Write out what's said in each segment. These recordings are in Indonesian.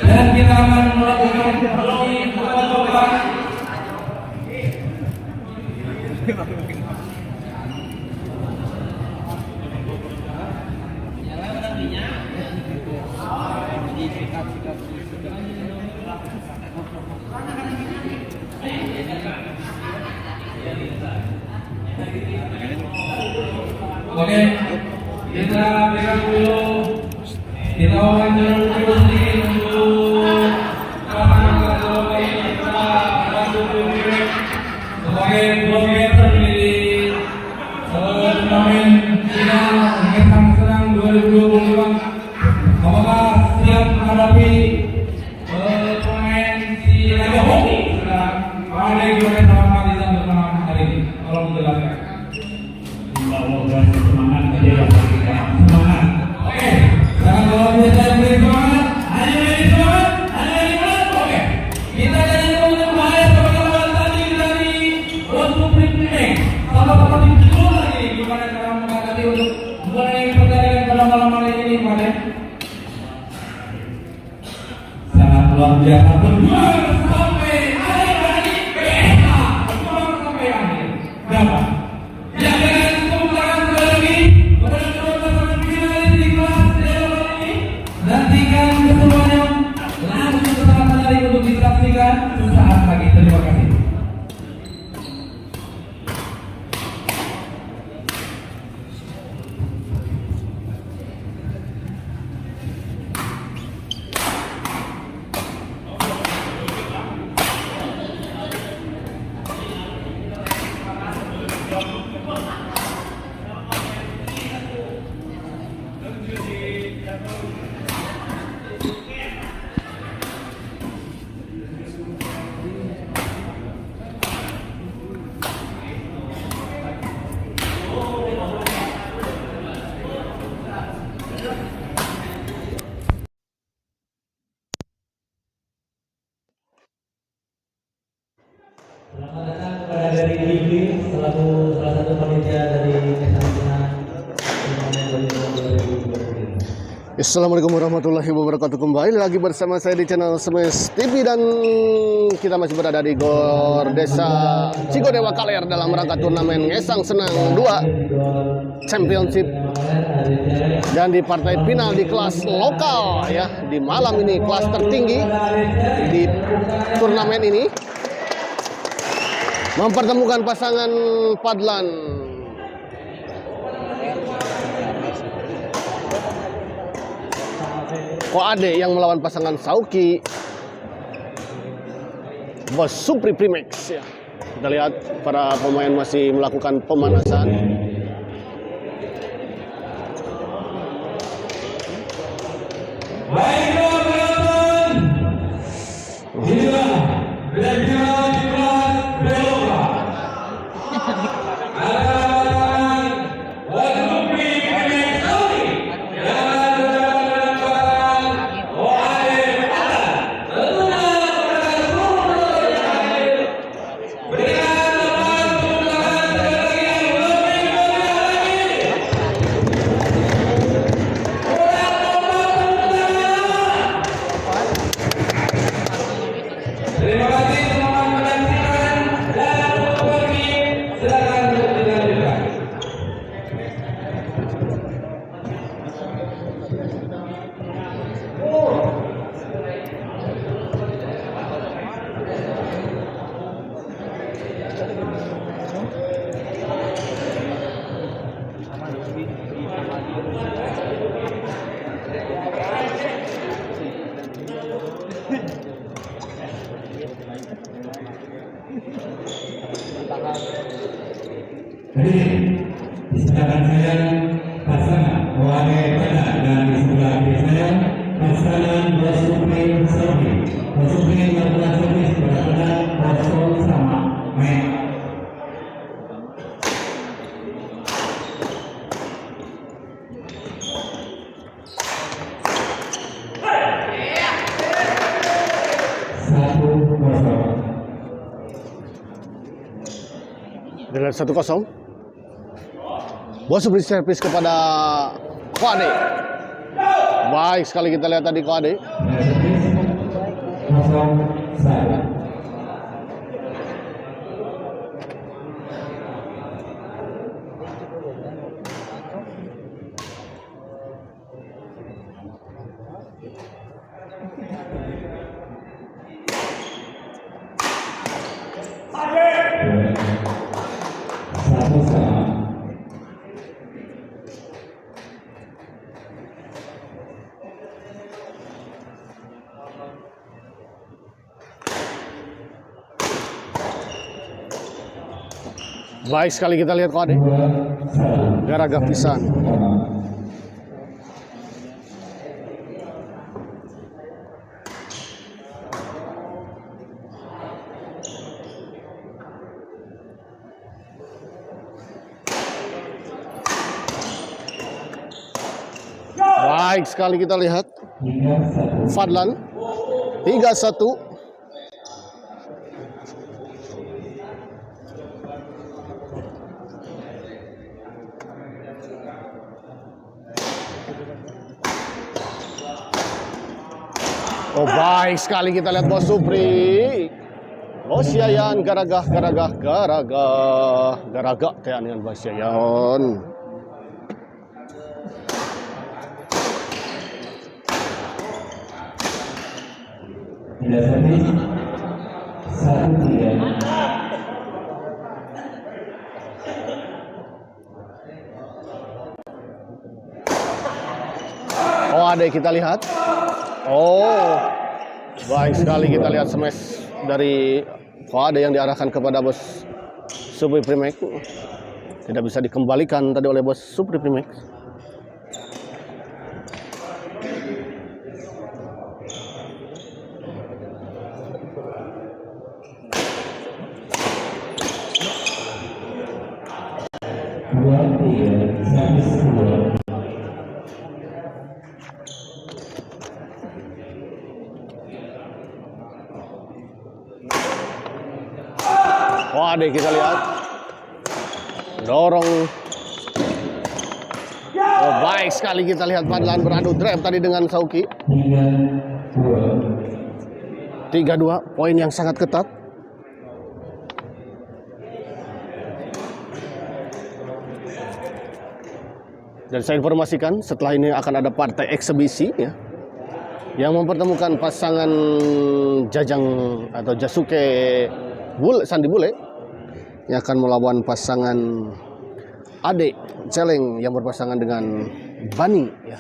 Dan kita akan melakukan perlombaan. Oke, kita berikan dulu, kita wawancara dulu sedikit untuk sebagai blogger terpilih turnamen final Ngesang Senang 2022. Apakah siap menghadapi pemain si Raja Hoki? Ada gimana sama Riza bersama hari ini? Tolong menjelaskan. Semangat aja semangat. Oke, jangan lupa bisa beri semangat. Ada yang semangat, ada yang semangat. Oke, kita jadi teman bahaya sebagai lawan tadi dari Rosu Primping. Sama-sama dulu lagi gimana cara menghadapi untuk mengenai pertandingan pada malam hari ini, Pak. Sangat luar biasa berjuang sampai akhir dari PSA. Berjuang sampai akhir. Berapa? Ya, dengan pembukaan sekali lagi pada kedua final di kelas level ini. Nantikan keseruannya langsung sesaat lagi untuk disaksikan sesaat lagi. Terima kasih. Selamat datang kepada dari Gigi selaku salah satu panitia dari Kesangsinan turnamen volley 2023. Assalamualaikum warahmatullahi wabarakatuh. Kembali lagi bersama saya di channel Semes TV dan kita masih berada di Gor Desa Cigodewa Kaler dalam rangka turnamen Ngesang Senang 2 Championship dan di partai final di kelas lokal ya, di malam ini kelas tertinggi di turnamen ini mempertemukan pasangan Padlan Koade yang melawan pasangan Sauki Bos Supri Primex ya. Kita lihat para pemain masih melakukan pemanasan. Baiklah penonton, inilah final di kelas Beloka. Terima kasih teman-teman menyaksikan dan pergi. Silakan untuk dilanjutkan. Jadi di sebelah saya pasangan Koade Pada dan di sebelah kiri saya pasangan Bosupri Sofi. Bosupri melakukan servis pada kosong sama main. Dengan 1-0. Bos beri servis kepada Koade. Baik sekali kita lihat tadi Koade. Baik sekali kita lihat Koade. Garaga pisan. Baik sekali kita lihat. Fadlan 3-1. Oh baik sekali kita lihat Bos Supri. Bos Yayan garagah kayak dengan Bos Yayan. Tidak servis 1-3. Oh ada kita lihat. Oh baik sekali kita lihat smash dari Koade yang diarahkan kepada Bos Supri Primex. Tidak bisa dikembalikan tadi oleh Bos Supri Primex. Koade kita lihat dorong. Oh baik sekali kita lihat Fadlan beradu drive tadi dengan Sauki. 3-2, poin yang sangat ketat. Dan saya informasikan setelah ini akan ada partai eksebisi ya, yang mempertemukan pasangan Jajang atau Jasuke Sandi Bule yang akan melawan pasangan Ade Celeng yang berpasangan dengan Bani ya.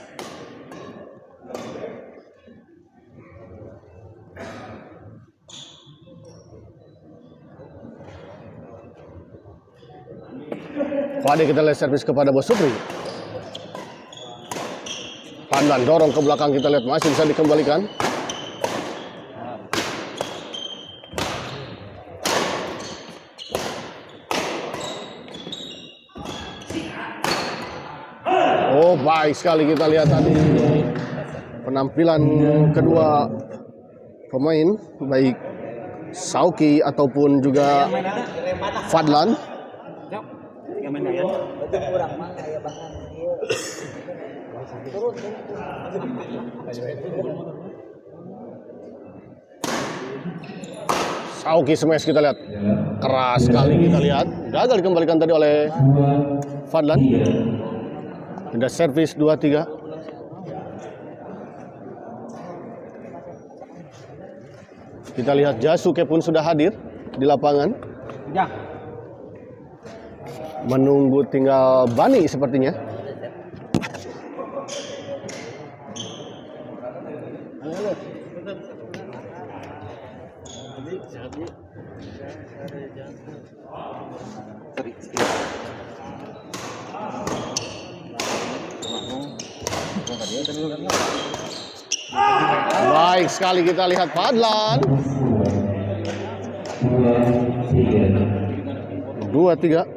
Koade kita lihat servis kepada Bos Supri. Fadlan dorong ke belakang kita lihat masih bisa dikembalikan. Oh baik sekali kita lihat tadi penampilan kedua pemain baik Sauki ataupun juga Fadlan. Sauki smash kita lihat keras sekali kita lihat, gagal dikembalikan tadi oleh Fadlan. Ada servis 2-3. Kita lihat Jasuke pun sudah hadir di lapangan. Menunggu tinggal Bani sepertinya. Baik sekali kita lihat Fadlan. 2-3.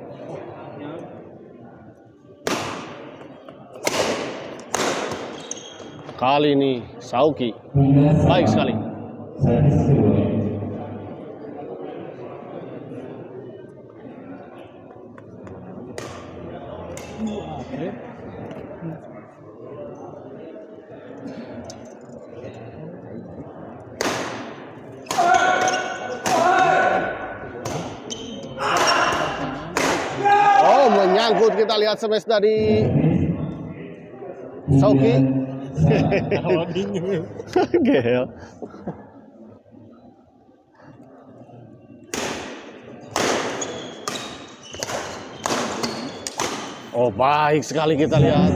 Kali ini Sauki baik sekali. nyangkut, kita lihat smash dari Sauki. Gel. Oh, baik sekali kita lihat.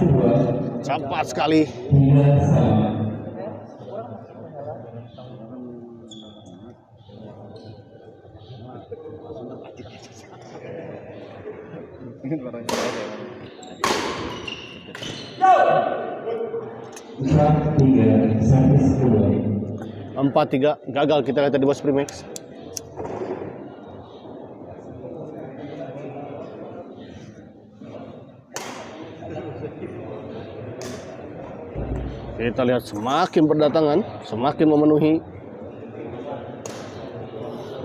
Cepat sekali. Empat tiga gagal kita lihat di bos Primex. Kita lihat semakin berdatangan, semakin memenuhi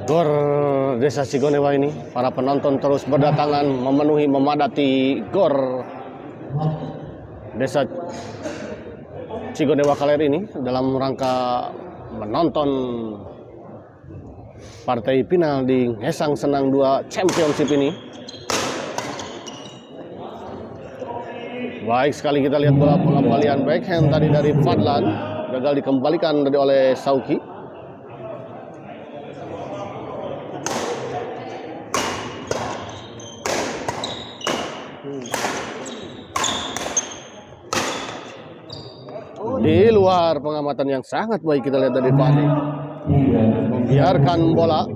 Gor Desa Cigonewa ini. Para penonton terus berdatangan, memenuhi, memadati Gor Desa Cigonewa Kaler ini dalam rangka menonton partai final di Ngesang Senang 2 Championship ini. Baik sekali kita lihat bola pengembalian backhand tadi dari Fadlan, gagal dikembalikan tadi oleh Sauki. Di luar pengamatan yang sangat baik kita lihat dari Fadli, membiarkan bola.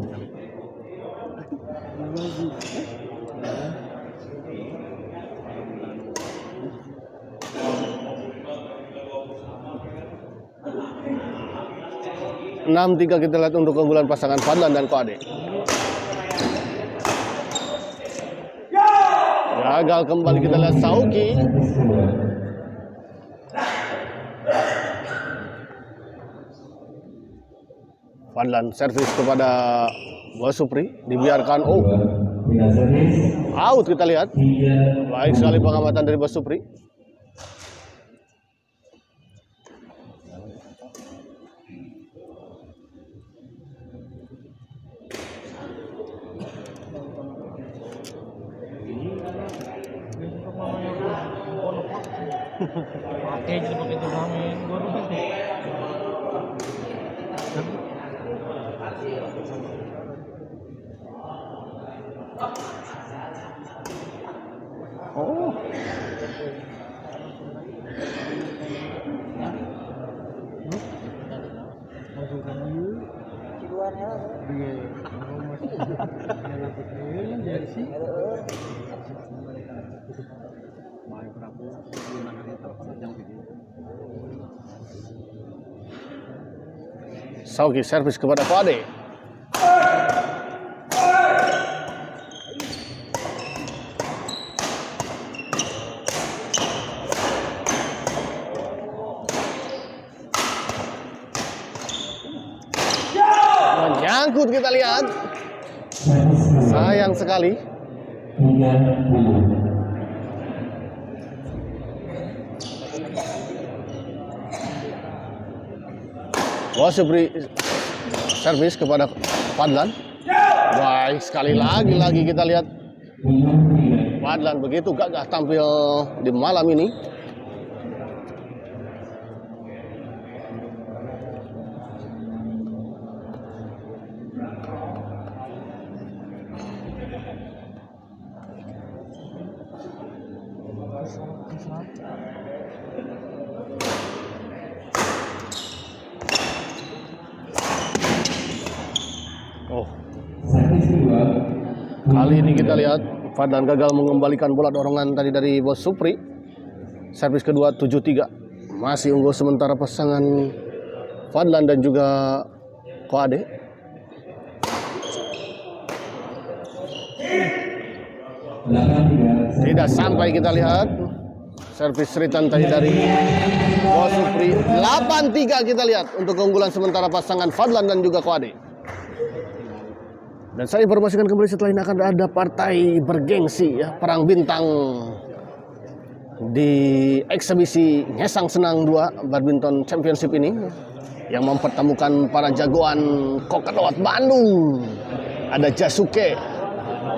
Enam tiga kita lihat untuk keunggulan pasangan Fadlan dan Koade. Gagal kembali kita lihat Sauki. Fadlan servis kepada Bos Supri, dibiarkan. Oh, out kita lihat. Baik sekali pengamatan dari Bos Supri. Pakai jadi pakai turnamen baru gitu. Oh. Sauki servis kepada Koade. Menyangkut kita lihat. Sayang sekali. Bos beri servis kepada Fadlan. Baik sekali lagi kita lihat Fadlan begitu gagah tampil di malam ini. Oh, kali ini kita lihat Fadlan gagal mengembalikan bola dorongan tadi dari Bos Supri. Servis kedua 7-3. Masih unggul sementara pasangan Fadlan dan juga Koade. Tidak sampai kita lihat. Servis return tadi dari Bos Supri. 8-3 kita lihat untuk keunggulan sementara pasangan Fadlan dan juga Koade. Dan saya informasikan kembali setelah ini akan ada partai bergengsi ya, perang bintang di eksebisi Ngesang Senang 2 Badminton Championship ini yang mempertemukan para jagoan Kokadawat Bandung. Ada Jasuke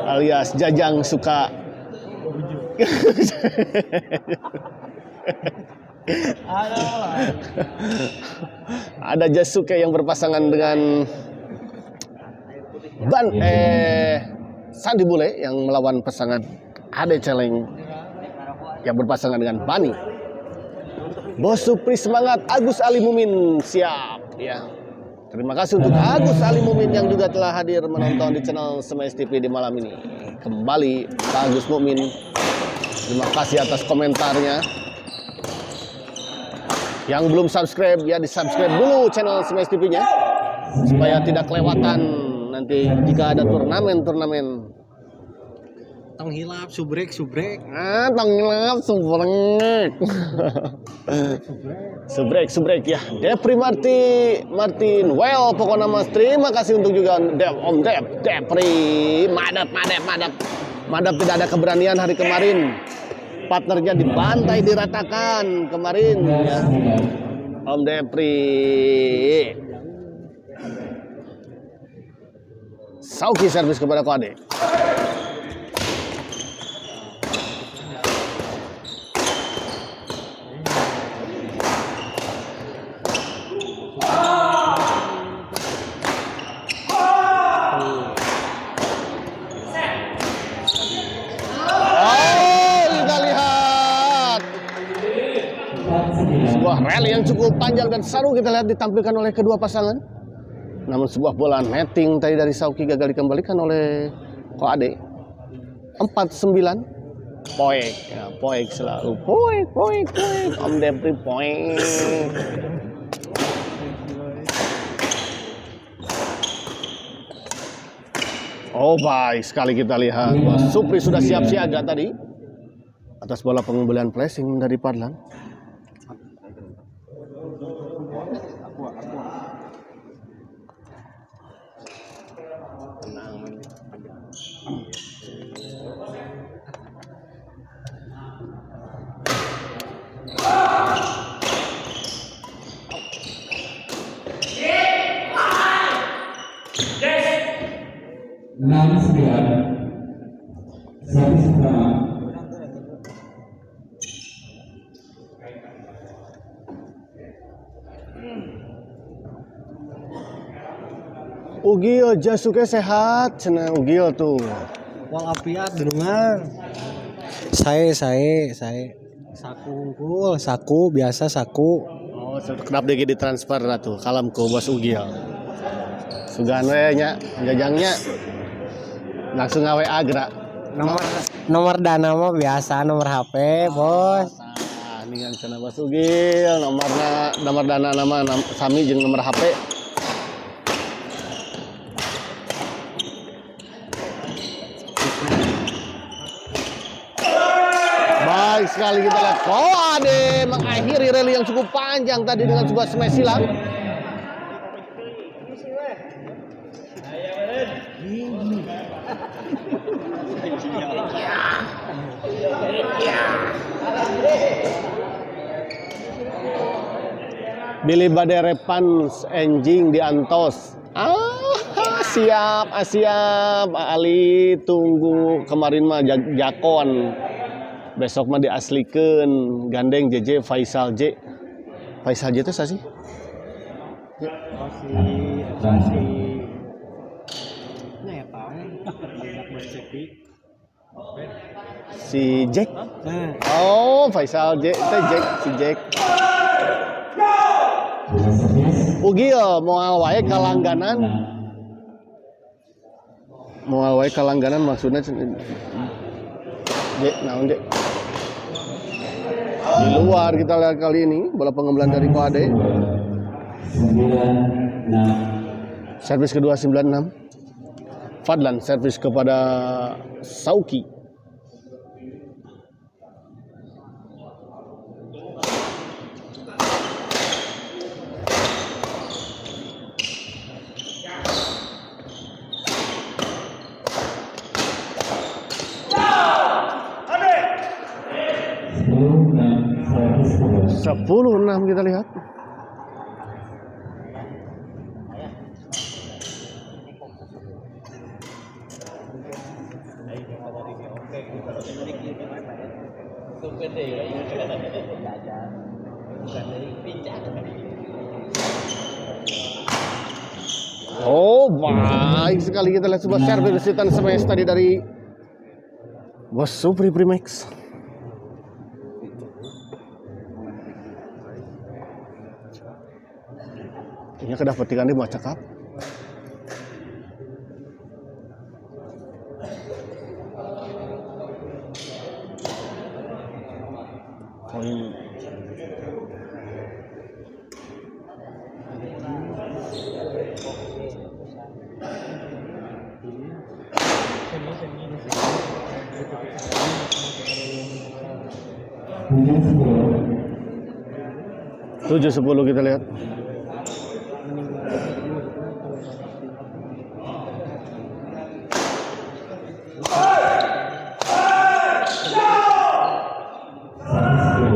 alias Jajang Suka Ada Jasuke yang berpasangan dengan Sandi Bule yang melawan pasangan Ade Celeng yang berpasangan dengan Bani. Bos Supri semangat, Agus Ali Mumin siap ya. Terima kasih untuk Agus Ali Mumin yang juga telah hadir menonton di channel Smash TV di malam ini. Kembali Pak Agus Mumin, terima kasih atas komentarnya. Yang belum subscribe ya di-subscribe dulu channel Smash TV-nya supaya tidak kelewatan nanti jika ada turnamen. Tong hilap, subrek. Tong hilap, subrek ya. Depri Martin. Well, pokoknya mas terima kasih untuk juga Om Depri. Madap tidak ada keberanian hari kemarin. Partnernya dibantai, diratakan kemarin ya. Om Depri. Sauki servis kepada Kode. Sebuah rally yang cukup panjang dan seru kita lihat ditampilkan oleh kedua pasangan. Namun sebuah bola netting tadi dari Sauki gagal dikembalikan oleh Koade. 4-9 poek. Ya, poek selalu. Poek. Om Depri poek. Oh baik sekali kita lihat. Supri sudah siap siaga tadi atas bola pengembalian flashing dari Padlan. Ugio Jasuke sehat, cenah Ugio tuh. Walafiat denungan. Saya. Saku biasa saku. Oh, kenapa dia ditransfer tuh? Kalam ke Bos Ugio. Sugan we nya, jajangnya. Langsung ngawe agra. Nomor dana mah biasa, nomor HP, Bos. Ningan cenah Bos Ugio, nomor dana nama sami jeung nomor HP. Baik sekali kita lihat Koade mengakhiri rally yang cukup panjang tadi dengan sebuah smash silang. Billy Badere Pans enjing di Antos. Siap. Ali tunggu kemarin mah jakon. Besok mah diaslikeun gandeng JJ Faisal J. Faisal J itu啥sih? Si Jack. Oh, Faisal J, itu Jack, si Jack. Ugio moal wae kalangganan. Moal wae kalangganan maksudnya Jack, naon Jack? Di luar kita lihat kali ini bola pengembalian dari Koade. Servis kedua 96. Fadlan servis kepada Sauki. Sepuluh 6 kita lihat. Oh, baik sekali kita lihat sebuah servis Titan smash tadi dari Bos Supri Primex. Ini kedapatikan di mau cakap. Poin. Tujuh 10 kita lihat.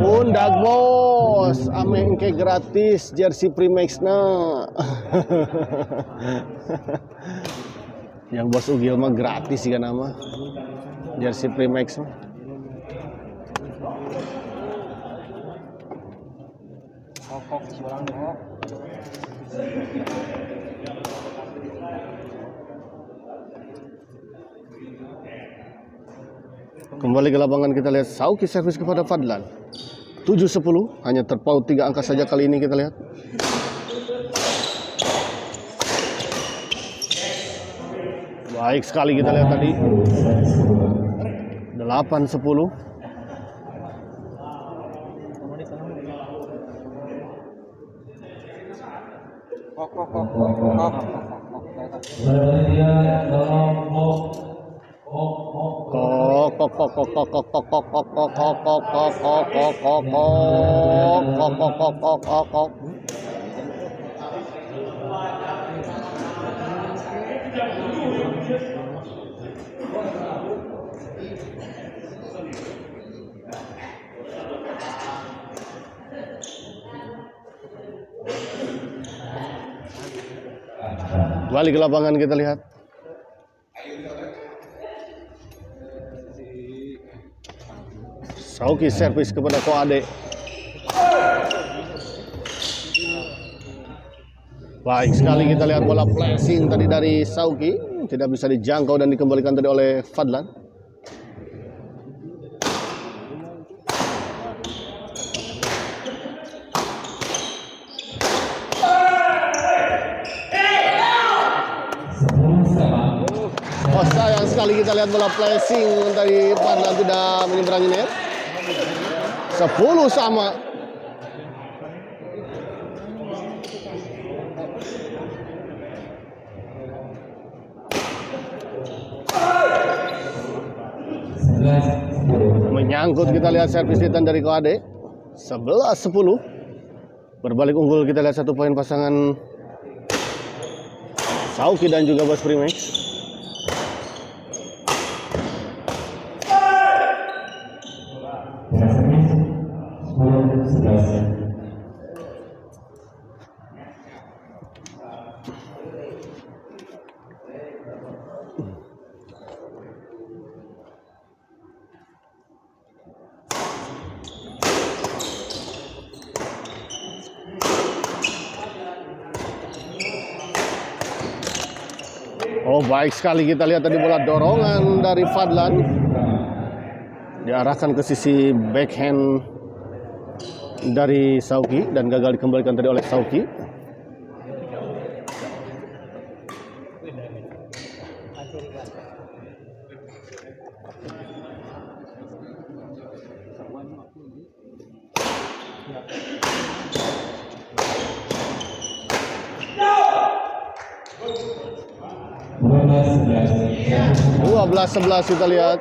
Undak bos, ame engke gratis jersey Primex na. Yang bos Ugil mah gratis sih kan nama jersey Primex mah. Kembali ke lapangan kita lihat Sauki servis kepada Fadlan. 7-10, hanya terpaut 3 angka saja kali ini kita lihat. Baik sekali kita lihat tadi. 8-10. Balik ke lapangan kita lihat. Sauki servis kepada Koade. Baik sekali kita lihat bola flashing tadi dari Sauki, tidak bisa dijangkau dan dikembalikan tadi oleh Fadlan. Oh, sayang sekali kita lihat bola flashing dari Fadlan tidak menyeberangi net. 10 sama. Menyangkut kita lihat servis Titan dari Koade. 11-10. Berbalik unggul kita lihat 1 poin pasangan Sauki dan juga Bos Primex. Oh, baik sekali kita lihat tadi bola dorongan dari Fadlan diarahkan ke sisi backhand dari Sauki dan gagal dikembalikan tadi oleh Sauki. Dua 11 kita lihat.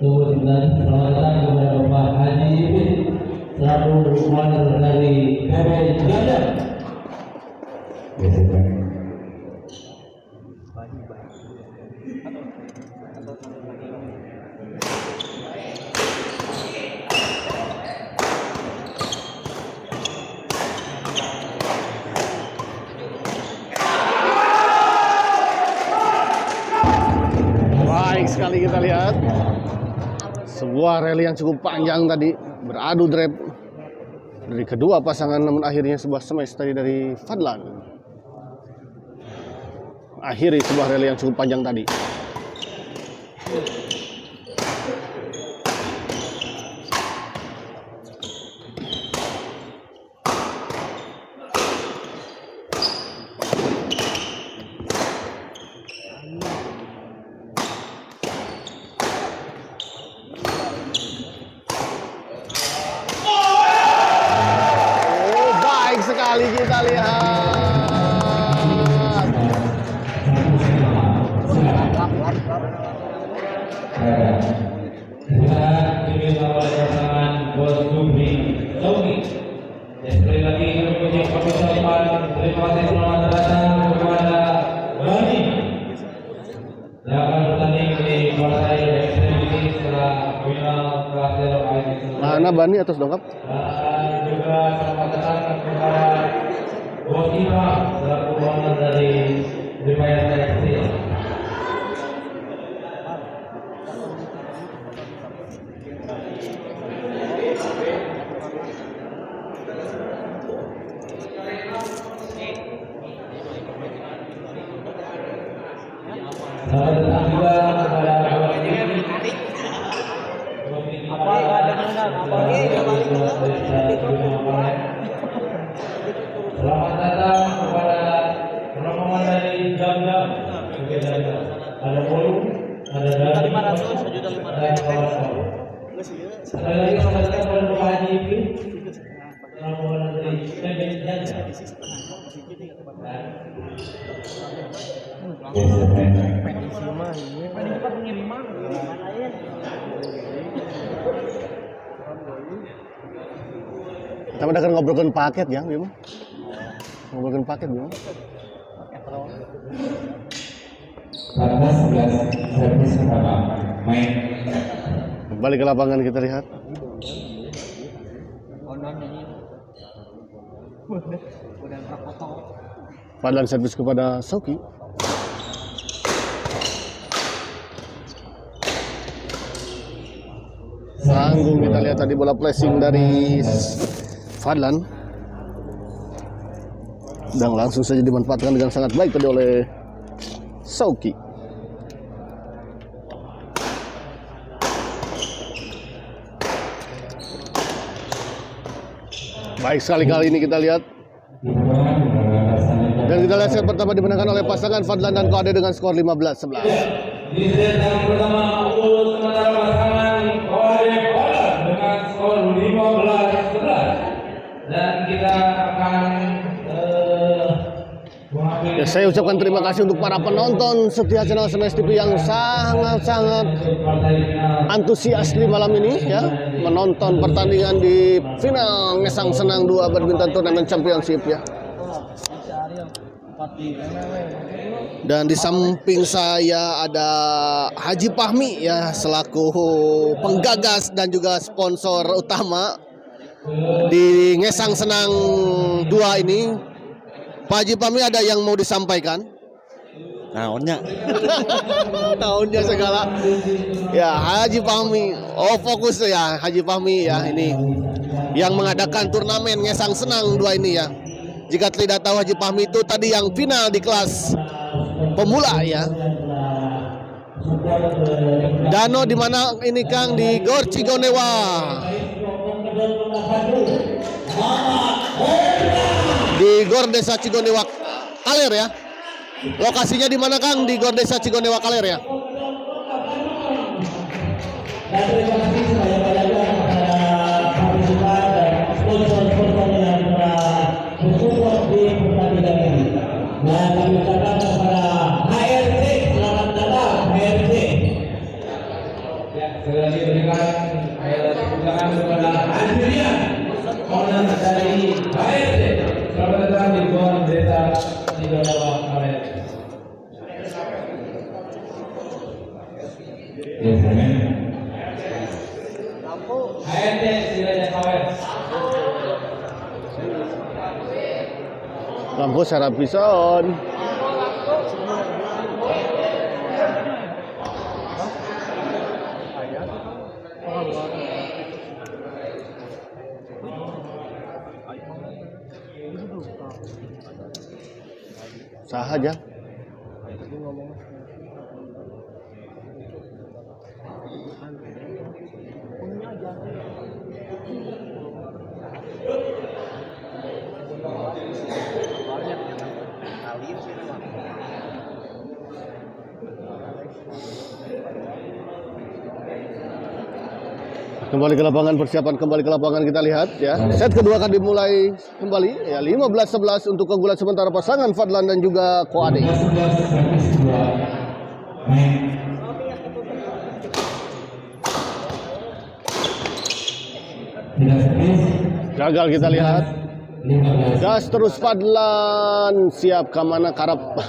Selamat datang kepada Bapak Haji Ibin selaku runner dari PB Ganda. sekali kita lihat sebuah rally yang cukup panjang tadi, beradu drive dari kedua pasangan, namun akhirnya sebuah smash tadi dari Fadlan. Akhiri sebuah rally yang cukup panjang tadi. Sekali kita lihat pasangan Bos Gubri Sogi. Sekali lagi kami punya persiapan. Terima kasih selamat datang kepada Bani yang akan bertanding di partai ekstremiti setelah final terakhir IDC. mana Bani atas dongkap? Dan juga selamat datang kepada Bos Ipa selaku owner dari Ripaya Tekstil. Selamat datang juga kepada selamat datang kepada rombongan dari Jam-Jam. Ada Bolu, ada Dani, dan kawan-kawan. Sekali lagi selamat datang kepada Bapak Haji Ipi, rombongan dari Jam-Jam. Kita udah kan ngobrolin paket ya, Bima. Ngobrolin paket Bima. 14-11 servis pertama main. Kembali ke lapangan kita lihat. Fadlan servis kepada Soki. Sanggung kita lihat tadi bola flashing dari Fadlan. Dan langsung saja dimanfaatkan dengan sangat baik tadi oleh Soki. Baik sekali kali ini kita lihat. Dan kita lihat set pertama dimenangkan oleh pasangan Fadlan dan Koade dengan skor 15-11. Di set yang pertama untuk sementara pasangan Koade dengan skor 15-11. Dan kita akan Ya, saya ucapkan terima kasih untuk para penonton setia channel Smash TV yang sangat-sangat antusias di malam ini ya, menonton pertandingan di final Ngesang Senang 2 Badminton Tournament Championship ya. Dan di samping saya ada Haji Fahmi ya, selaku penggagas dan juga sponsor utama di Ngesang Senang 2 ini. Pak Haji Fahmi, ada yang mau disampaikan? Naonnya? Tahunnya segala. Ya, Haji Fahmi. Oh, fokus ya Haji Fahmi ya, ini yang mengadakan turnamen Ngesang Senang 2 ini ya. Jika tidak tahu, Haji Fahmi itu tadi yang final di kelas pemula ya. Dano di mana ini Kang? Di Gor Cigonewa. Di Gor Desa Cigonewa Kaler ya. Lokasinya di mana Kang? Di Gor Desa Cigonewa Kaler ya. dan terima kasih sebanyak-banyaknya kepada partisipan dan sponsor-sponsor yang telah bersupport di pertandingan ini. Dan kami ucapkan kepada HRC, selamat datang HRC. Ya, sekali lagi berikan tepuk kepada Andrian, owner dari HRC. Selamat datang di Gor Desa Cigonewa Kaler. HRC Silanya Kawer. Lampu Sarap Bison. sahaja. Kembali ke lapangan, persiapan kembali ke lapangan, kita lihat ya. Set kedua akan dimulai kembali ya, 15-11 untuk keunggulan sementara pasangan Fadlan dan juga Koade. 15-11 servis kedua. Main. Tidak servis. Gagal, kita lihat. 15. Gas terus Fadlan, siap Kamana Karab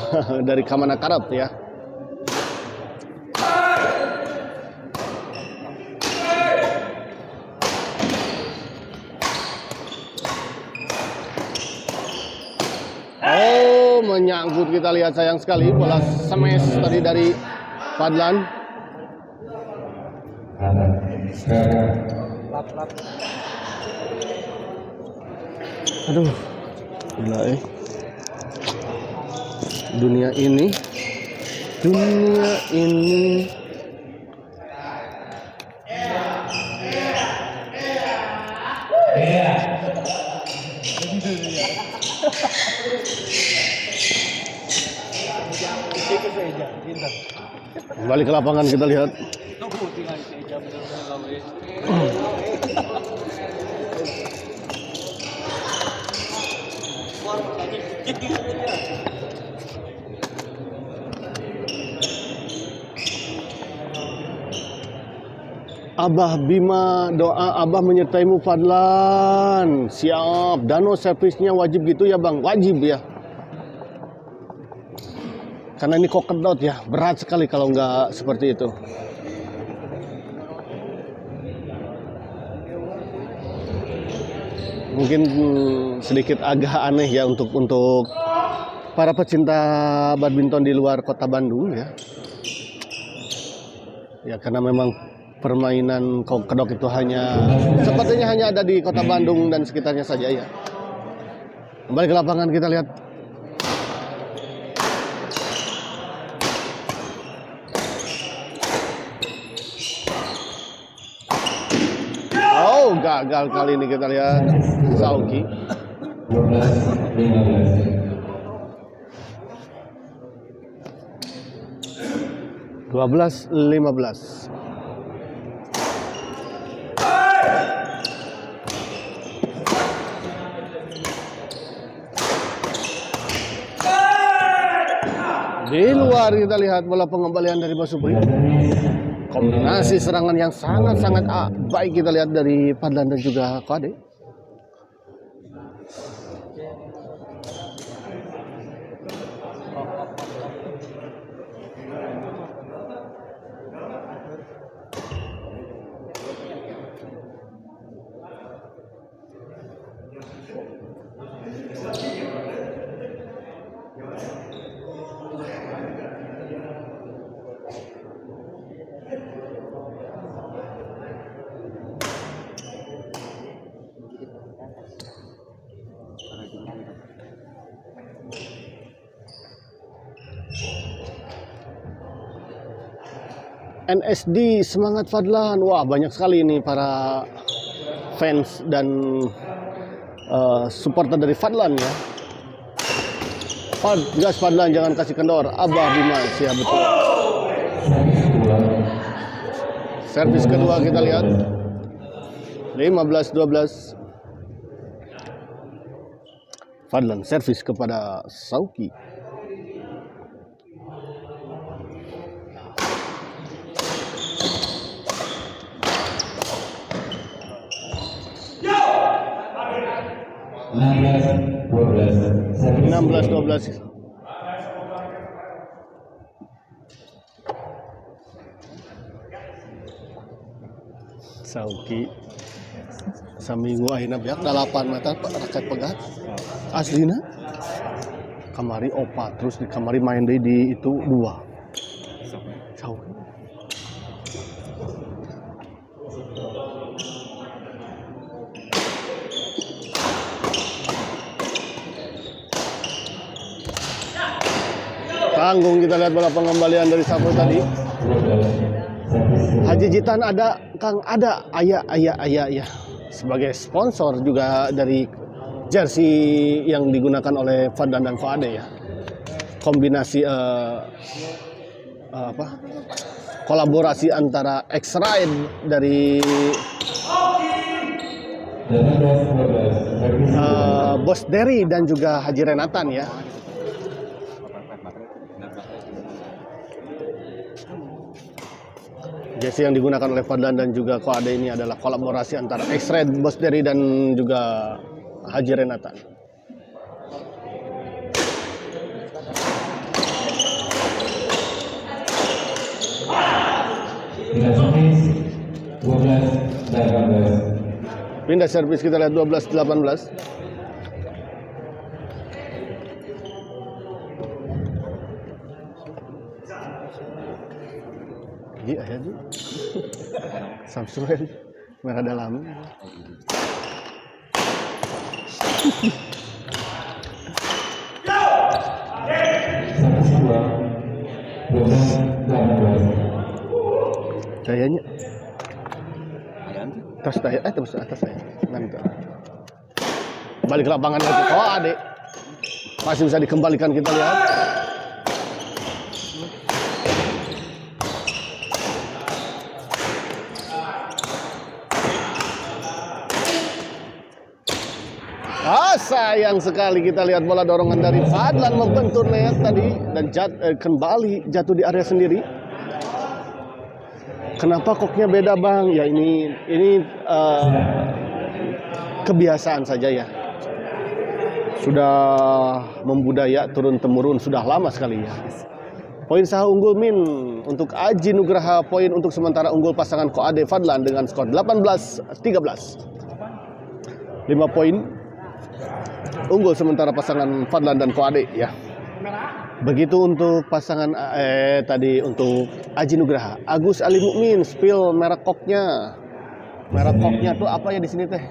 dari Kamana Karab ya. Oh, menyangkut, kita lihat, sayang sekali bola smash tadi dari Fadlan. Aduh, gila dunia ini. Kembali ke lapangan, kita lihat. Abah Bima, doa Abah menyertaimu Fadlan. Siap. Dano servisnya wajib gitu ya Bang? Wajib ya. Karena ini kok kedot ya, berat sekali kalau nggak seperti itu. Mungkin sedikit agak aneh ya untuk para pecinta badminton di luar kota Bandung ya. Ya karena memang permainan kok kedok itu sepertinya hanya ada di kota Bandung dan sekitarnya saja ya. Kembali ke lapangan, kita lihat. Oh, gagal kali ini, kita lihat Sauki. 12-15. Di luar kita lihat bola pengembalian dari Mas Supri. Kombinasi serangan yang sangat-sangat baik kita lihat dari Fadlan dan juga Koade. NSD semangat Fadlan. Wah, banyak sekali ini para fans dan supporter dari Fadlan ya. Gas Fadlan, jangan kasih kendor. Abah Bima, siap betul. Servis kedua kita lihat. 15-12. Fadlan servis kepada Sauki. Enam belas 16-12. Sauki saminggu akhirnya biak 8 meter raket pegat aslina kamari opat, terus di kamari main di itu 2 Sauki. Tanggung, kita lihat bola pengembalian dari Sapo tadi. Haji Jitan ada, Kang ada, ayah. Sebagai sponsor juga dari jersey yang digunakan oleh Fadlan dan Fuade ya. Kombinasi kolaborasi antara X-Ride dari Bos Derry dan juga Haji Renatan ya. Jersey yang digunakan oleh Fadlan dan juga Fuade ini adalah kolaborasi antara X-Ride, Bos Derry dan juga Haji Renatan. Pindah servis, kita lihat 12-18. Ji, ayah Ji. Samsung merah dalam. Kayaknya terus atas saya. Nanti. Balik ke lapangan lagi. Oh, adek. Masih bisa dikembalikan, kita lihat. Sayang sekali, kita lihat bola dorongan dari Fadlan membentur net tadi dan kembali jatuh di area sendiri. Kenapa koknya beda, Bang? Ya ini kebiasaan saja ya. Sudah membudaya turun temurun, sudah lama sekali ya. Poin sah unggul Min untuk Aji Nugraha, poin untuk sementara unggul pasangan Koade Fadlan dengan skor 18-13. 5 poin unggul sementara pasangan Fadlan dan Koade ya. Begitu untuk pasangan tadi untuk Aji Nugraha. Agus Ali Mukmin spill merek koknya. Merek koknya tuh apa ya di sini teh?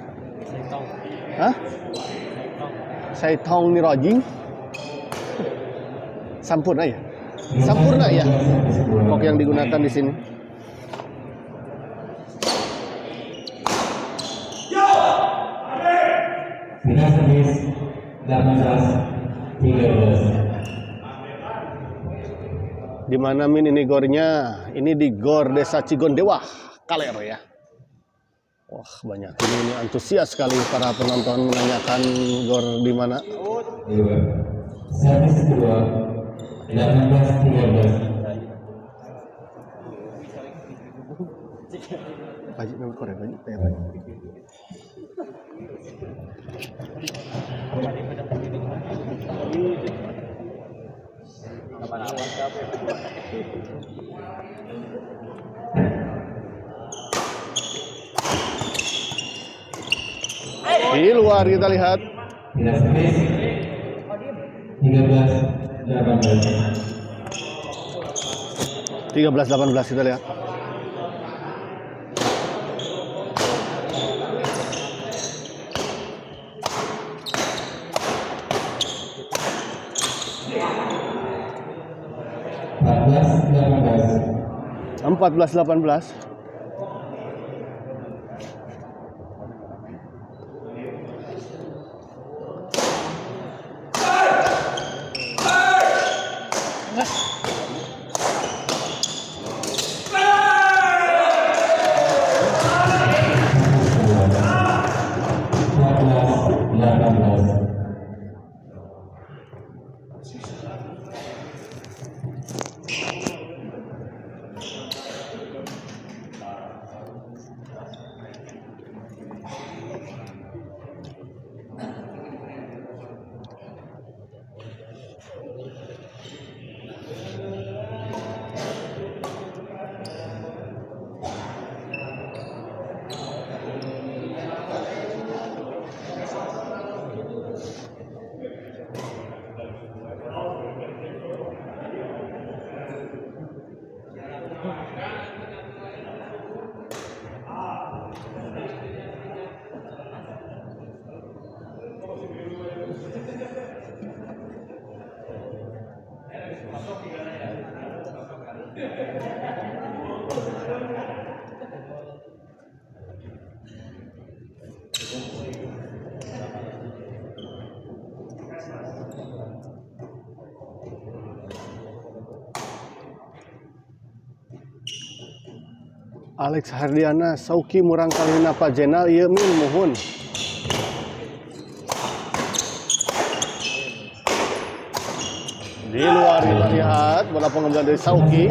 Hah? Saitong Niroji. Sampurna ya? Sampurna ya. Kok yang digunakan di sini. Pindah servis 18-13. Di mana Min ini gornya? Ini di Gor Desa Cigondewa, Kaler ya. Wah, banyak ini antusias sekali para penonton menanyakan gor di mana. Servis kedua 18-13. Haji nomor korek lagi, di luar kita lihat. 13-18 kita lihat. Empat belas 18. Alex Hardiana sauki murang kalina Pajena ieu min muhun. Di luar kita lihat bola pengambilan dari Sauki.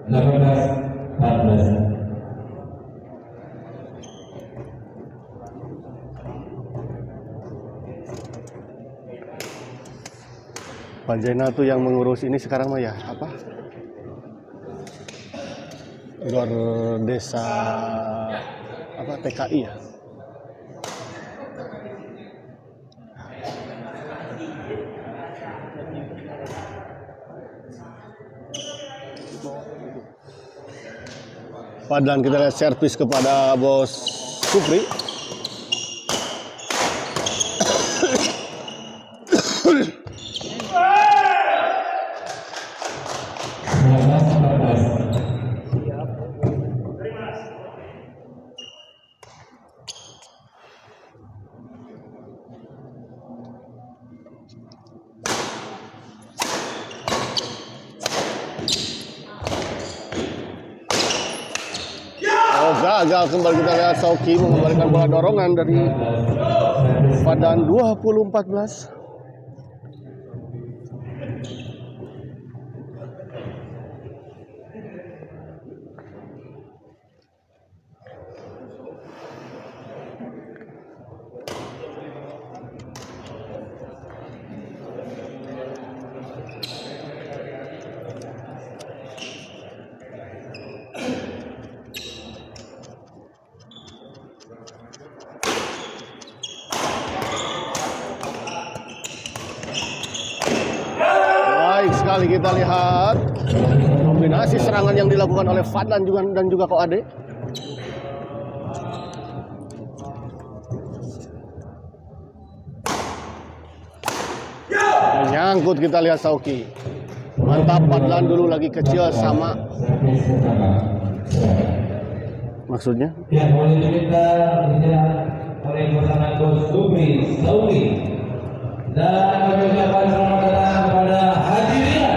18-14. Pajena tuh yang mengurus ini sekarang mah ya apa? Gor Desa apa TKI ya? Padahal kita lihat servis kepada Bos Supri. Gagal kembali kita lihat Sauki mengembalikan bola dorongan dari Padan 20-14. Sekali kita lihat kombinasi serangan yang dilakukan oleh Fadlan dan juga Koade. Menyangkut kita lihat Sauki. Mantap, Fadlan dulu lagi kecil sama. Maksudnya? Yang boleh diminta oleh pasangan Bos Supri Sauki. Dan mengucapkan selamat datang kepada hadirin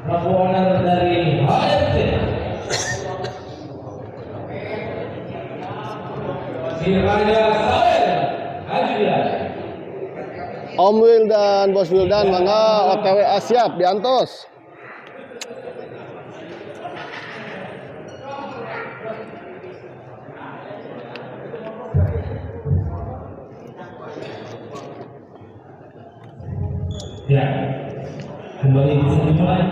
perempuan dari HFC si Raja Sawer hadirin. Om Wil dan Bos Wildan, mangga OTW siap diantos. Ya, kembali bisa dimulai.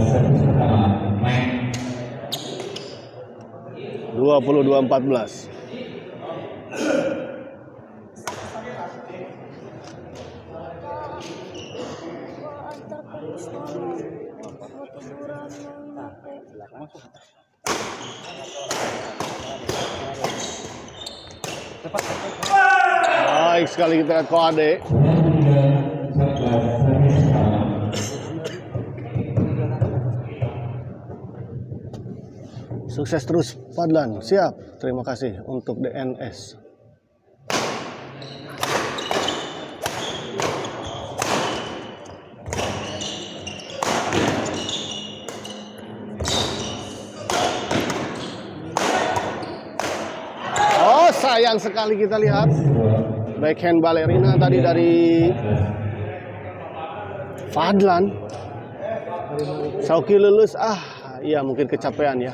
Servis pertama, main 22-14. Baik sekali kita lihat Koade. Sukses terus Fadlan, siap. Terima kasih untuk DNS. Oh, sayang sekali kita lihat backhand balerina tadi dari Fadlan. Sauki lulus, iya mungkin kecapean ya.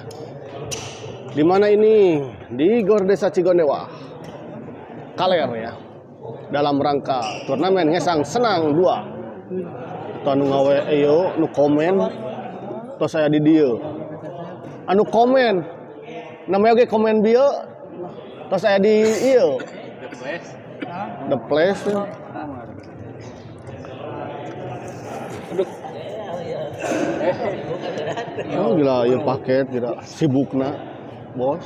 Di mana ini? Di Gor Desa Cigondewa, Kaler ya. Dalam rangka turnamen Ngesang Senang 2. Anu ngawe eyo nu komen to saya di dieu. Anu komen namanya oge komen bieu to saya di ieu. The place. Oh gila, ya paket gila sibukna. bos.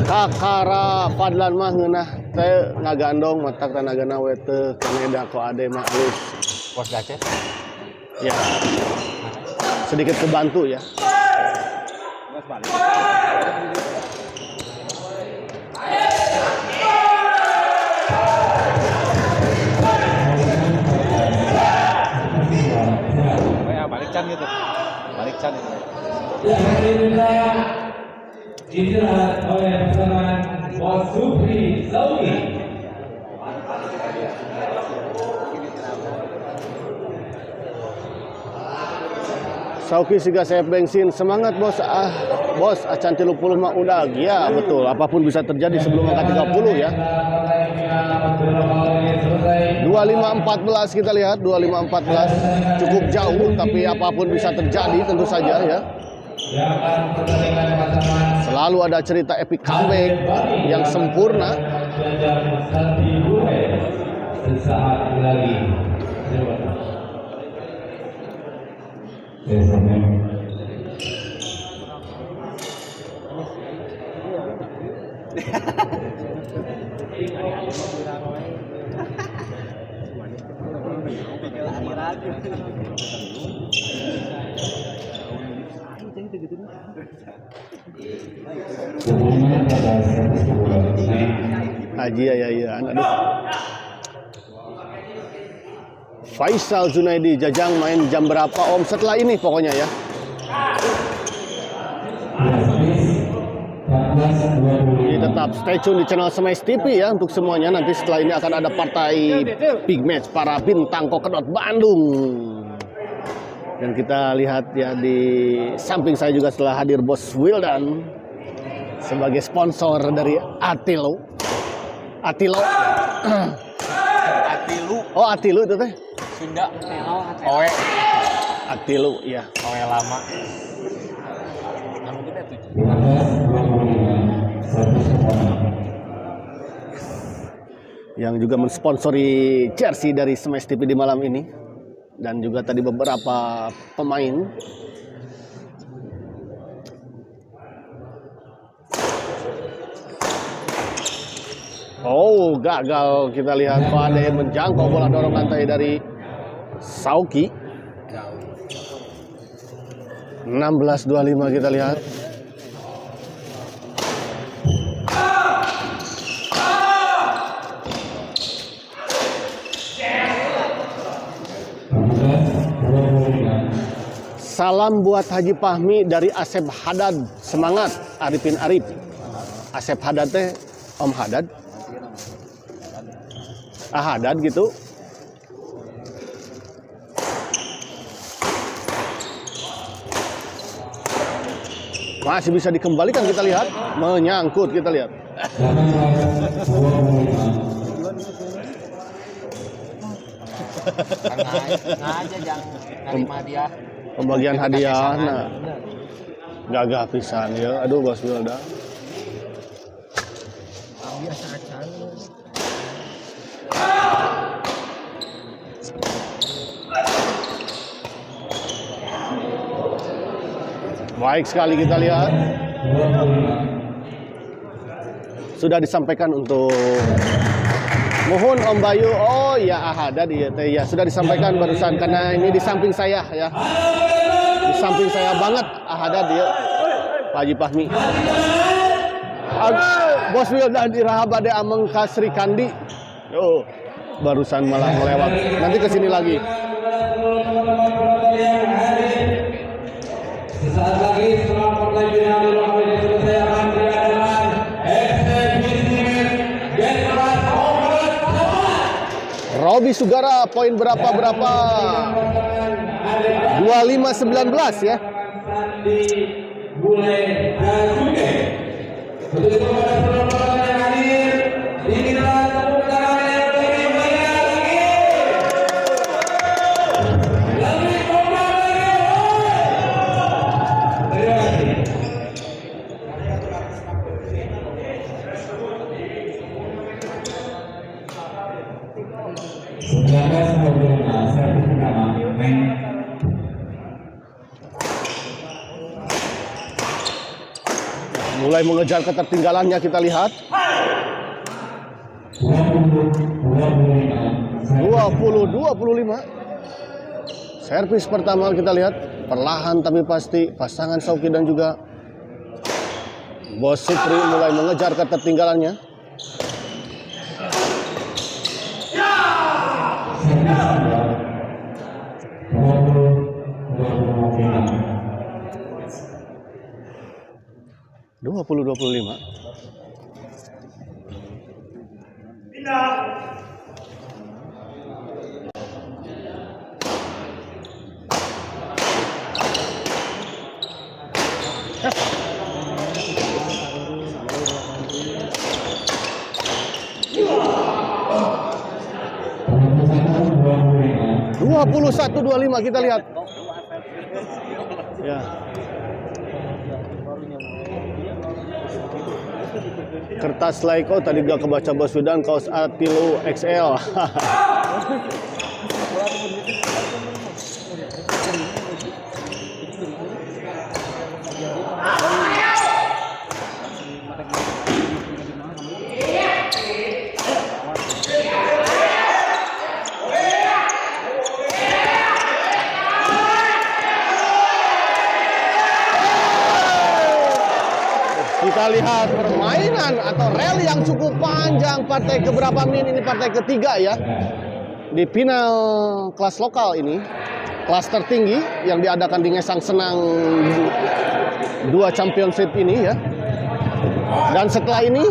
Kakara Fadlan mah ngeunah teh ngagandong matak tanagana we teu kaneda ko ade mah alus. Bos gace. Ya. Sedikit kebantu ya. Balik can gitu. Balik can itu. Ya, hadirin istirahat oleh pasangan Bos Supri Saudi. Sauki siga saya bensin semangat bos bos acan 30 mah udah ya betul apapun bisa terjadi sebelum angka 30 ya 25-14 kita lihat 25-14 cukup jauh tapi apapun bisa terjadi tentu saja ya selalu ada cerita epic comeback yang sempurna Sesaat lagi. Haji ya aduh. Faisal Junaidi Jajang main jam berapa Om? Setelah ini pokoknya ya. Jadi tetap stay tune di channel Smash TV ya untuk semuanya. Nanti setelah ini akan ada partai big match para bintang Kokedot Bandung. Dan kita lihat ya di samping saya juga setelah hadir Bos Wildan sebagai sponsor dari Atilu. Oh Atilu itu teh. Sunda. Oe. Atilu ya. Oe lama. Yang juga mensponsori jersey dari Smash TV di malam ini dan juga tadi beberapa pemain. Oh gagal kita lihat Fade menjangkau bola dorong lantai dari Sauki. 16-25 kita lihat. Salam buat Haji Fahmi dari Asep Hadad. Semangat Arifin Arif. Asep Hadad teh Om Hadad. Hadad gitu. Masih bisa dikembalikan kita lihat. Menyangkut kita lihat. Aja jangan nerima hadiah. Pembagian hadiah nah. Gagah pisan ya. Aduh Bos Wilda. Biasa aja. Baik sekali kita lihat. Sudah disampaikan untuk mohon Om Bayu. Oh ya Hadad ya sudah disampaikan barusan karena ini di samping saya ya. Di samping saya banget Hadad ya. Pak Haji Fahmi. Bos Wildan dirahaba de ameng ka Sri Kandi. Oh, barusan malah melewat. Nanti ke sini lagi. Sesaat lagi setelah pertandingan selesai akan diadakan eksebisi Generasi Obat Robi Sugara poin berapa 25-19 ya. Sandi Bule Dazuke. Untuk itu pada penonton yang hadir diminta tepuk tangan yang lebih meriah lagi. Lebih kompak lagi. Terima kasih. 19-25 servis pertama main. Mulai mengejar ketertinggalannya, kita lihat 20-25 servis pertama, kita lihat perlahan tapi pasti pasangan Sauki dan juga Bos Supri mulai mengejar ketertinggalannya. Servis 20-25. Dua 21-25 kita lihat. Ya. Kertas Laiko tadi gak kebaca Bos Sudan, kaos Atilu XL. Kita lihat permainan atau rally yang cukup panjang, partai keberapa ini partai ketiga ya di final kelas lokal ini, kelas tertinggi yang diadakan di Ngesang Senang 2 Championship ini ya. Dan setelah ini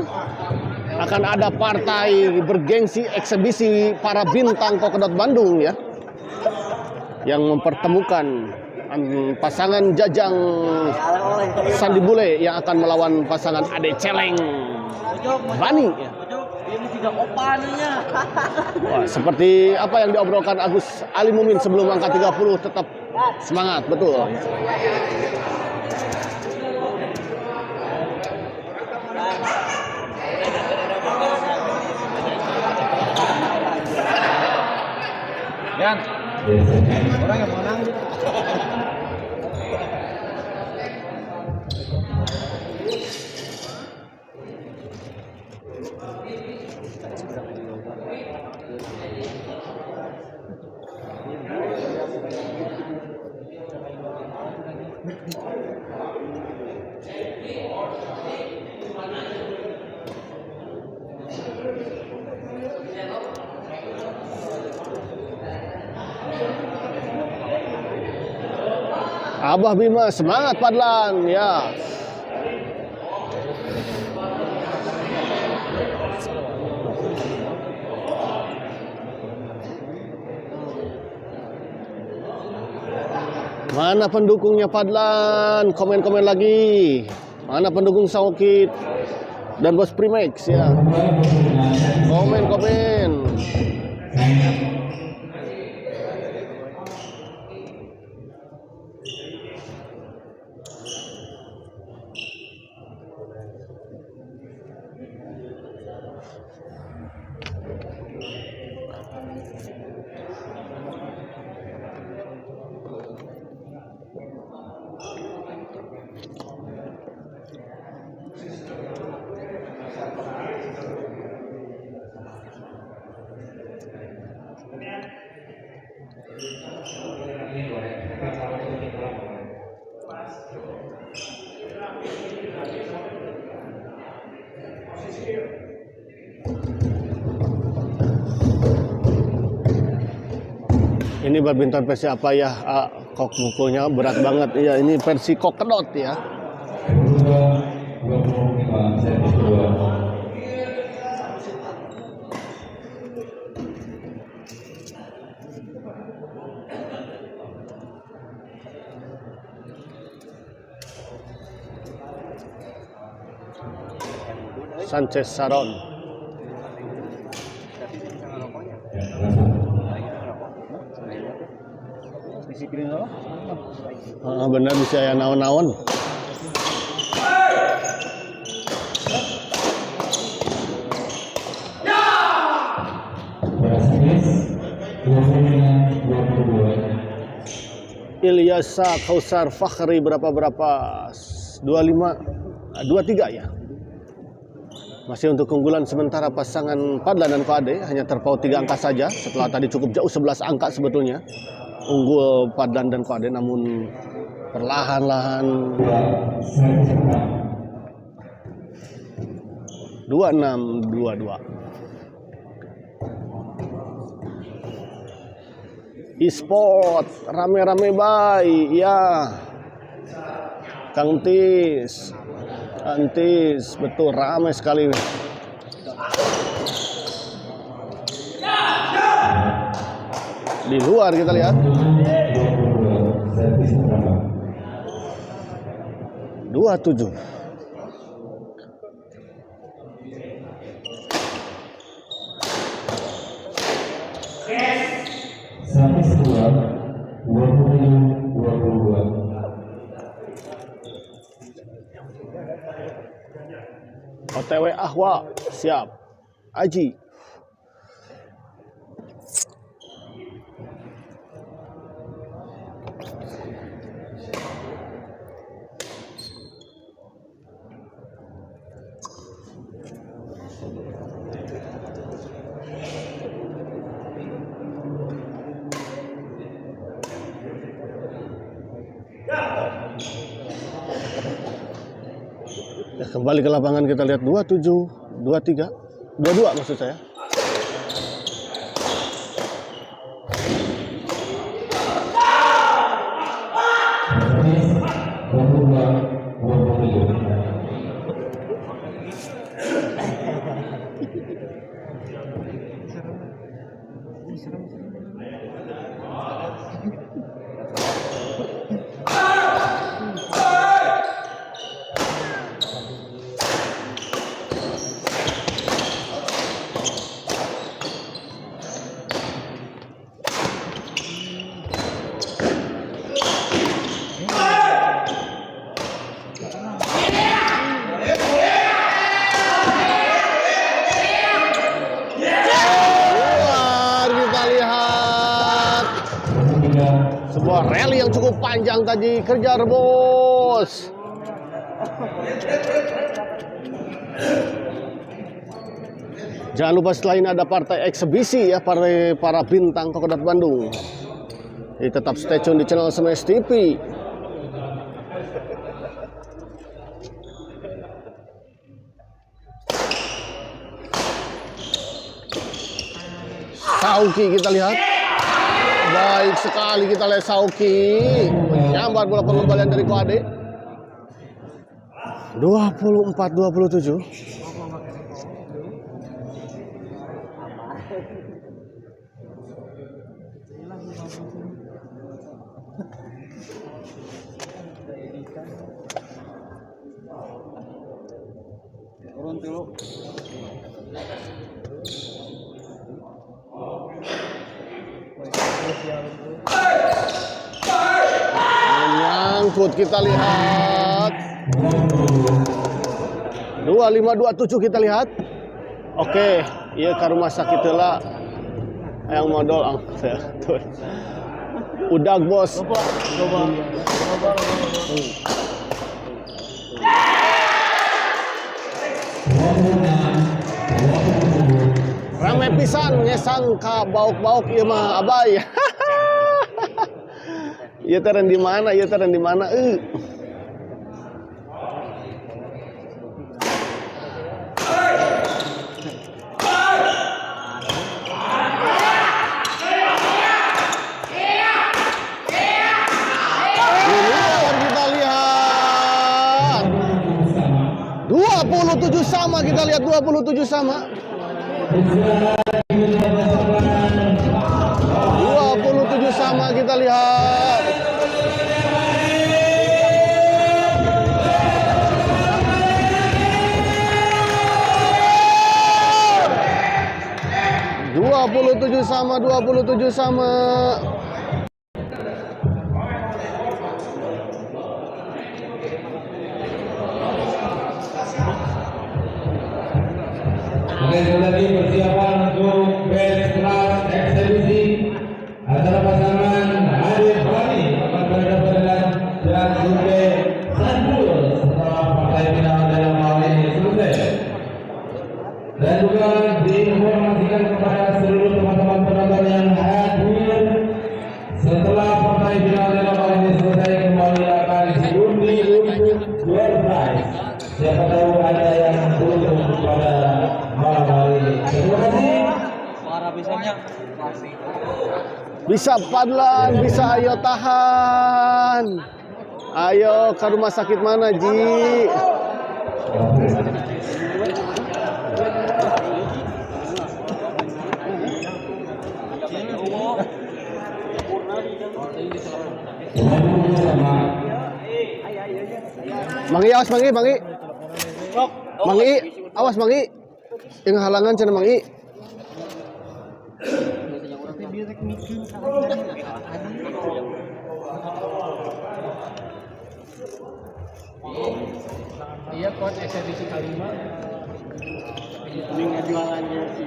akan ada partai bergengsi eksebisi para bintang Kokedot Bandung ya, yang mempertemukan pasangan Jajang Sandi Bule yang akan melawan pasangan Ade Celeng Bani. Wah, seperti apa yang diobrolkan Agus Ali Mumin sebelum angka 30, tetap semangat, betul. Yan, orang yang menang. Abah Bima semangat Padlan ya. Mana pendukungnya Padlan? Komen-komen lagi. Mana pendukung Saukit dan Bos Primex ya? Komen-komen. Ini badminton versi apa ya? Kok mukulnya berat banget. Iya, ini versi Kokedot ya. 25 servis 2. Sanchez Saron. Bener bisa ya naon-naon. Servis Ilyasa Kausar Fakhri berapa 25 23 ya. Masih untuk keunggulan sementara pasangan Padlan dan Koade, hanya terpaut 3 angka saja setelah tadi cukup jauh 11 angka sebetulnya. Unggul Padlan dan Koade namun perlahan-lahan 26-22. E-sport rame-rame baik ya. Kang Tis, Antis, betul ramai sekali. Di luar kita lihat 27. OTW Ahwa siap. Aji. Ya, kembali ke lapangan kita lihat 27, 23, 22 maksud saya. Sebuah rally yang cukup panjang tadi, kejar bos. Jangan lupa setelah ini ada partai eksebisi ya, partai para bintang Kokodat Bandung. Jadi tetap stay tune di channel Smash TV. Sauki kita lihat. Baik sekali kita lihat Sauki menyambar bola pengembalian dari Koade. 24-27. Menyangkut kita lihat 25-27 kita lihat. Oke, iya ke rumah sakit lah yang modal udah bos. Ramai pisan nyesangka bauk-bauk ieu mah abai. Ieu teh di mana? Ieu teh di mana? Kita lihat 27 sama, kita lihat 27 sama. 27 sama kita lihat. Dua puluh tujuh sama. Oke, sudah lagi persiapan untuk best class eksebisi Bisa Fadlan, bisa ayo tahan. Ayo ke rumah sakit mana, Ji? Mangi, awas Mangi, Mangi. Mangi, awas Mangi. Yang halangan cenah Mangi. Iya coach eksebisi kelima.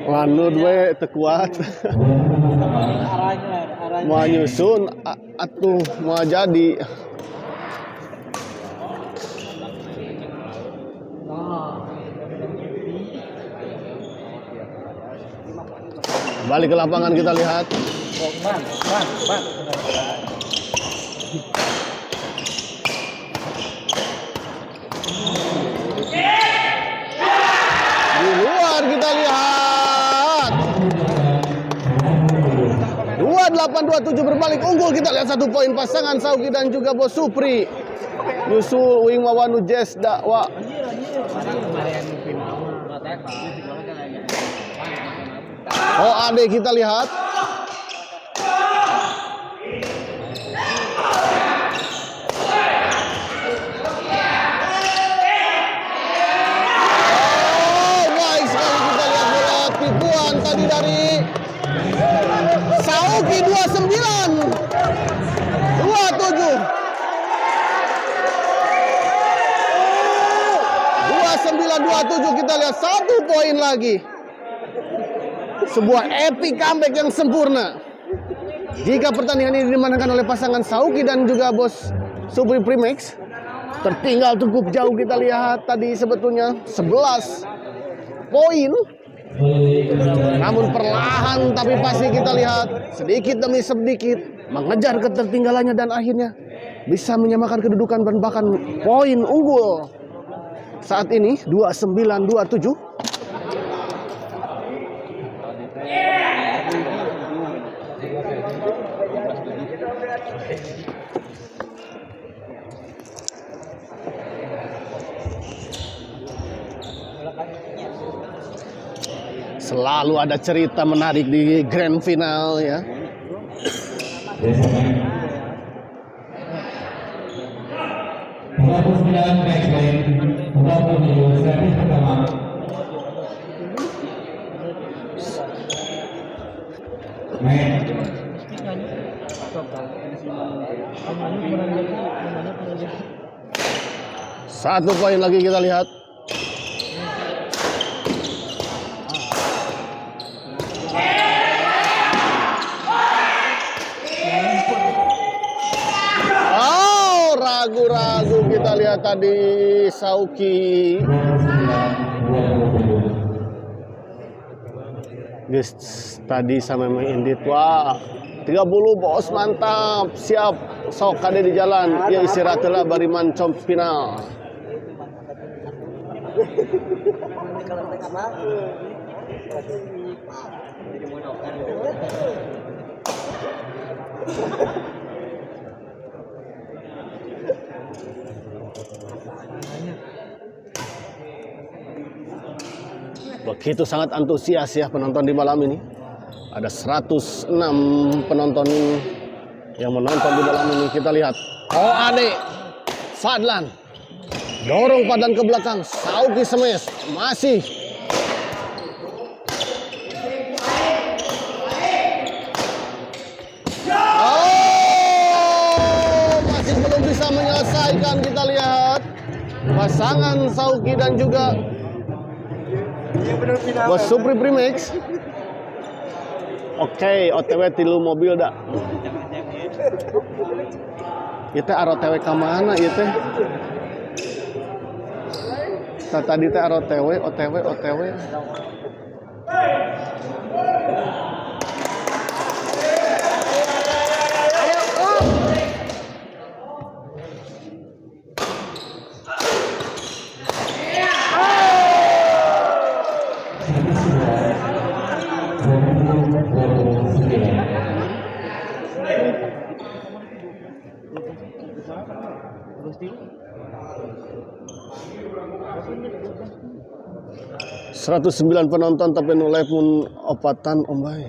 Wanud we teu kuat. Mau nyusun atuh mau jadi. Balik ke lapangan kita lihat. Di luar kita lihat. 28-27 berbalik unggul, kita lihat 1 poin pasangan Sauki dan juga Bos Supri. Nyusul Wing Wawanu Jazz Dakwa. Oh, ade kita lihat. Baik sekali kita lihat bola tipuan tadi dari Sauki 29 27 29-27 kita lihat 1 poin lagi. Sebuah epic comeback yang sempurna. Jika pertandingan ini dimenangkan oleh pasangan Sauki dan juga Bos Supri Primex, tertinggal cukup jauh kita lihat tadi sebetulnya 11 poin. Namun perlahan tapi pasti kita lihat sedikit demi sedikit mengejar ketertinggalannya dan akhirnya bisa menyamakan kedudukan dan bahkan poin unggul saat ini 29-27. Selalu ada cerita menarik di grand final ya. Satu poin lagi kita lihat. Oh, ragu-ragu kita lihat tadi Sauki. Guys, tadi sama Indit, wah 30 bos, mantap, siap, sok kade di jalan, ya istirahat lah bariman comp final. Begitu sangat antusias ya penonton di malam ini. Ada 106 penonton yang menonton di malam ini. Kita lihat. Oh, Ade Fadlan dorong Fadlan ke belakang. Sauki smash masih. Oh, masih belum bisa menyelesaikan. Kita lihat pasangan Sauki dan juga Bos Supri Primex. Oke, OTW tilu mobil dak. Ieu teh OTW ka mana ieu teh? Tadi teh OTW. ...109 penonton tapi nu live mun opatan ombay.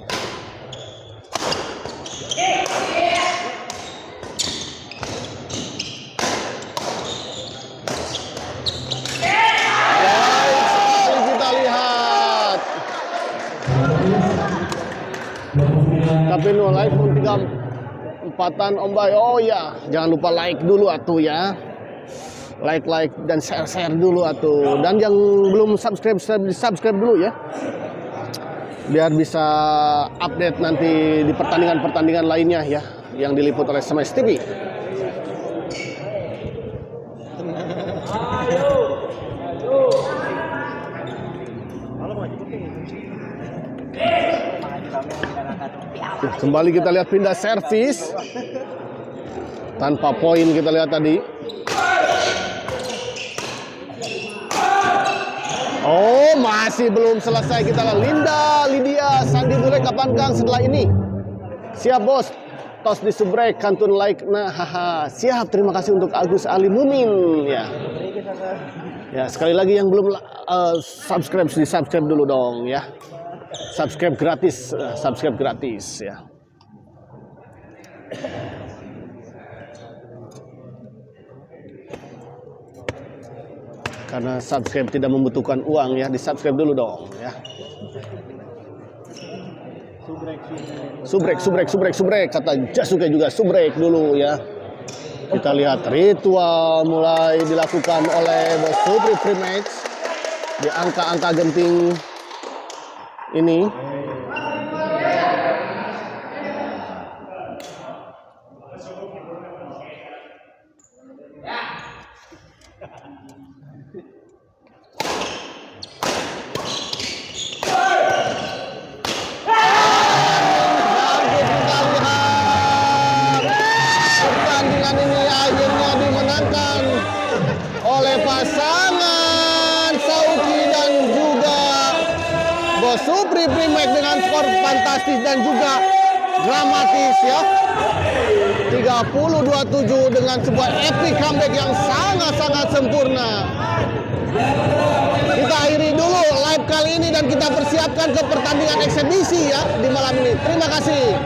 Kita lihat. Tapi nu live mun 3-4an ombay. Oh ya, jangan lupa like dulu atuh ya. Like dan share dulu atuh. Dan yang belum subscribe dulu ya. Biar bisa update nanti di pertandingan lainnya ya yang diliput oleh Smash TV. Kembali kita lihat pindah servis. Tanpa poin kita lihat tadi. Oh, masih belum selesai kita lihat. Linda, Lydia, Sandi Bule kapan Kang setelah ini? Siap bos. Tos di subrek kantun like. Nah, haha. Siap. Terima kasih untuk Agus Ali Mumin ya. Ya, sekali lagi yang belum subscribe dulu dong ya. Subscribe gratis ya. Karena subscribe tidak membutuhkan uang ya, di-subscribe dulu dong ya. Subrek kata Jasuke juga subrek dulu ya. Kita lihat ritual mulai dilakukan oleh Bos Supri Primax di angka-angka genting ini. Pasangan Sauki dan juga Bos Supri Primax dengan skor fantastis dan juga dramatis ya. 30-27 dengan sebuah epic comeback yang sangat-sangat sempurna. Kita akhiri dulu live kali ini dan kita persiapkan ke pertandingan eksebisi ya di malam ini. Terima kasih.